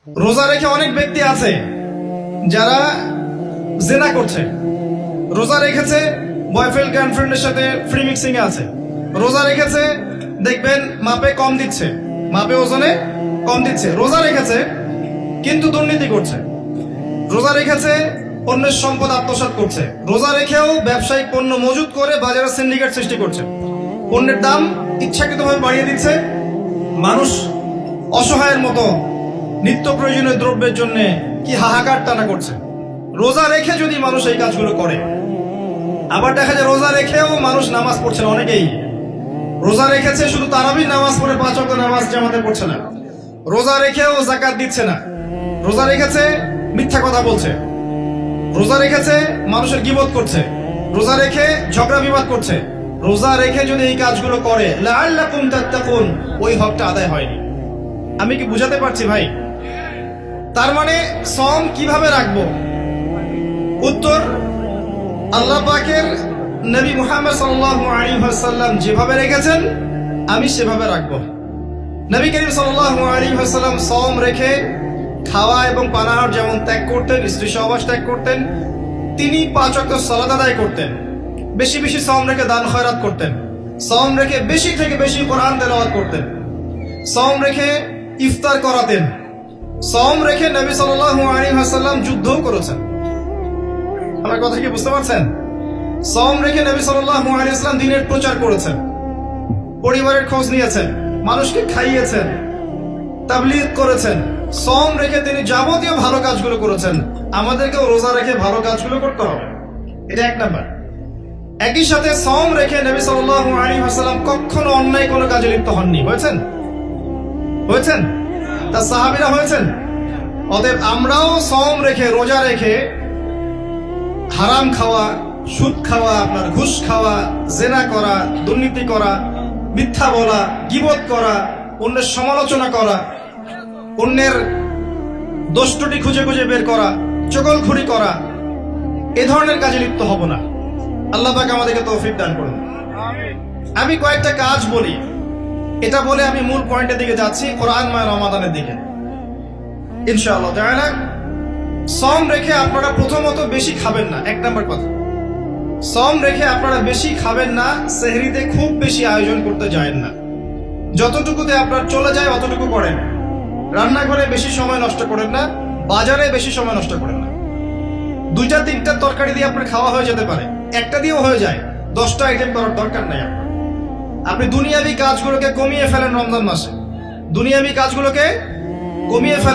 রোজা রেখে অনেক ব্যক্তি আছে যারা জেনা করছে, রোজা রেখেছে বয়ফ্রেন্ড গার্লফ্রেন্ডের সাথে ফ্রি মিক্সিং এ আছে, রোজা রেখেছে দেখবেন মাপে কম দিচ্ছে, মাপে ওজনে কম দিচ্ছে, রোজা রেখেছে কিন্তু দুর্নীতি করছে, রোজা রেখেছে অন্যের সম্পদ আত্মসাৎ করছে, রোজা রেখেও ব্যবসায়িক পণ্য মজুত করে বাজারে সিন্ডিকেট সৃষ্টি করছে, পণ্যের দাম ইচ্ছাকৃতভাবে বাড়িয়ে দিচ্ছে, মানুষ অসহায়ের মতো নিত্য প্রয়োজনীয় দ্রব্যের জন্য কি হাহাকার টানা করছে। রোজা রেখে যদি মানুষ এই কাজগুলো করে, আবার দেখা যায় রোজা রেখেও মানুষ নামাজ পড়ছে না, অনেকেই রোজা রেখেছে শুধু তারাবির নামাজ পড়ে 5 ওয়াক্ত নামাজ জামাতে পড়ছে না, রোজা রেখেও যাকাত দিচ্ছে না, রোজা রেখেছে মিথ্যা কথা বলছে, রোজা রেখেছে মানুষের গীবত করছে, রোজা রেখে ঝগড়া বিবাদ করছে। রোজা রেখে যদি এই কাজগুলো করে লাআল্লাকুম তাত্তাকুন, ওই হকটা আদায় হয়নি। আমি কি বুঝাতে পারছি ভাই? তার মানে সম কিভাবে রাখবো? উত্তর, আল্লাহ পাকের নবী মুহাম্মদ সাল্লাল্লাহু আলাইহি ওয়াসাল্লাম যেভাবে রেখেছেন আমি সেভাবে রাখবো। নবী করিম সাল্লাল্লাহু আলাইহি ওয়াসাল্লাম সম রেখে খাওয়া এবং পানাহার যেমন ত্যাগ করতেন, স্ত্রী সহবাস ত্যাগ করতেন, তিনি 5 ওয়াক্ত সালাত আদায় করতেন, বেশি বেশি সম রেখে দান খয়রাত করতেন, সম রেখে বেশি থেকে বেশি কোরআন তেলাওয়াত করতেন, সম রেখে ইফতার করাতেন, সম রেখে নবী সাল্লাল্লাহু আলাইহি ওয়াসাল্লাম যুদ্ধও করেছেন। আমার কথা কি বুঝতে পারছেন? সম রেখে নবী সাল্লাল্লাহু আলাইহি ওয়াসাল্লাম দ্বীনের প্রচার করেছেন, পরিবারের খোঁজ নিয়েছেন, মানুষকে খাইয়েছেন, তাবলীগ করেছেন। সম রেখে তিনি যাবতীয় ভালো কাজগুলো করেছেন। আমাদেরকেও রোজা রেখে ভালো কাজগুলো করতে হবে, এটা 1 নাম্বার। একই সাথে সম রেখে নবী সাল্লাল্লাহু আলাইহি ওয়াসাল্লাম কখনো অন্যায় কোনো কাজে লিপ্ত হননি। হয়েছেন? তার সাহাবীরা হয়েছেন। অতএব আমরাও সম রেখে, রোজা রেখে হারাম খাওয়া, সুদ খাওয়া, আপনার ঘুষ খাওয়া, জেনা করা, দুর্নীতি করা, মিথ্যা বলা, গীবত করা, অন্যের সমালোচনা করা, অন্যের দোষ ত্রুটি খুঁজে খুঁজে বের করা, চগলখুরি করা, এ ধরনের কাজে লিপ্ত হব না। আল্লাহ পাক আমাদেরকে তৌফিক দান করুন। আমি কয়েকটা কাজ বলি, এটা বলে আমি মূল পয়েন্টের দিকে যাচ্ছি, কোরআন মায় রমাদানের দিকে ইনশাআল্লাহ তাআলা। সম রেখে আপনারা প্রথমত বেশি খাবেন না, 1 নাম্বার কথা। সম রেখে আপনারা বেশি খাবেন না, সেহরিতে খুব বেশি আয়োজন করতে যায়েন না, যতটুকুতে আপনার চলে যায় অতটুকু করেন। রান্নাঘরে বেশি সময় নষ্ট করেন না, বাজারে বেশি সময় নষ্ট করেন না। 2টা 3টা তরকারি দিয়ে আপনার খাওয়া হয়ে যেতে পারে, একটা দিয়েও হয়ে যায়, 10টা আইটেম করার দরকার নাই। আপনি দুনিয়াবি কাজগুলোকে কমিয়ে ফেলেন, রমজান মাসে দুনিয়াবি কাজগুলোকে কমিয়ে ফেলেন।